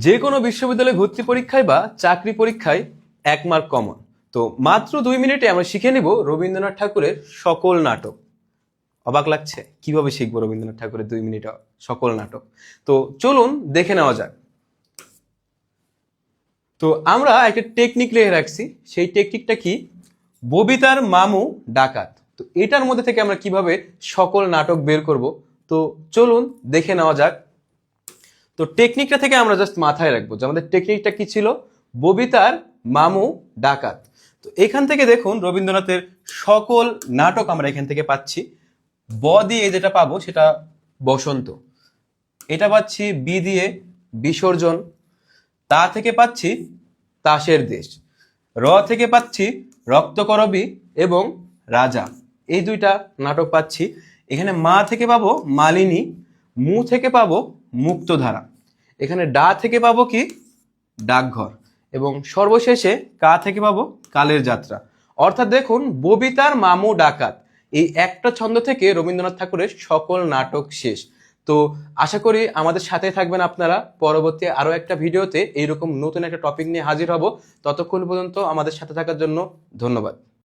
যে কোনো বিশ্ববিদ্যালয়ে ভর্তি পরীক্ষায় বা চাকরি পরীক্ষায় 1 মার্ক কমন। তো মাত্র 2 মিনিটে আমরা শিখে নিব রবীন্দ্রনাথ ঠাকুরের সকল নাটক। অবাক লাগছে? কিভাবে শিখবো রবীন্দ্রনাথ ঠাকুরের 2 মিনিটে সকল নাটক? তো চলুন দেখে নেওয়া যাক। তো আমরা একটা টেকনিক লিখে রাখছি, সেই টেকনিকটা কি? ববিতার মামু ডাকাত। তো এটার মধ্যে থেকে আমরা কিভাবে সকল নাটক বের করব, তো চলুন দেখে নেওয়া যাক। তো টেকনিকটা থেকে আমরা জাস্ট মাথায় রাখবো যে আমাদের টেকনিকটা কি ছিল, ববিতার মামু ডাকাত। তো এখান থেকে দেখুন রবীন্দ্রনাথের সকল নাটক আমরা এখান থেকে পাচ্ছি। ব দিয়ে যেটা পাবো সেটা বসন্ত, এটা পাচ্ছি বি দিয়ে বিসর্জন, তা থেকে পাচ্ছি তাসের দেশ, র থেকে পাচ্ছি রক্তকরবী এবং রাজা, এই দুইটা নাটক পাচ্ছি। এখানে মা থেকে পাবো মালিনী, মু থেকে পাবো মুক্তধারা, এখানে ডা থেকে পাবো কি ডাকঘর, এবং সর্বশেষে কা থেকে পাবো কালের যাত্রা। অর্থাৎ দেখুন ববিতার মামু ডাকাত, এই একটা ছন্দ থেকে রবীন্দ্রনাথ ঠাকুরের সকল নাটক শেষ। তো আশা করি আমাদের সাথে থাকবেন আপনারা। পরবর্তী আরো একটা ভিডিওতে এইরকম নতুন একটা টপিক নিয়ে হাজির হব। ততক্ষণ পর্যন্ত আমাদের সাথে থাকার জন্য ধন্যবাদ।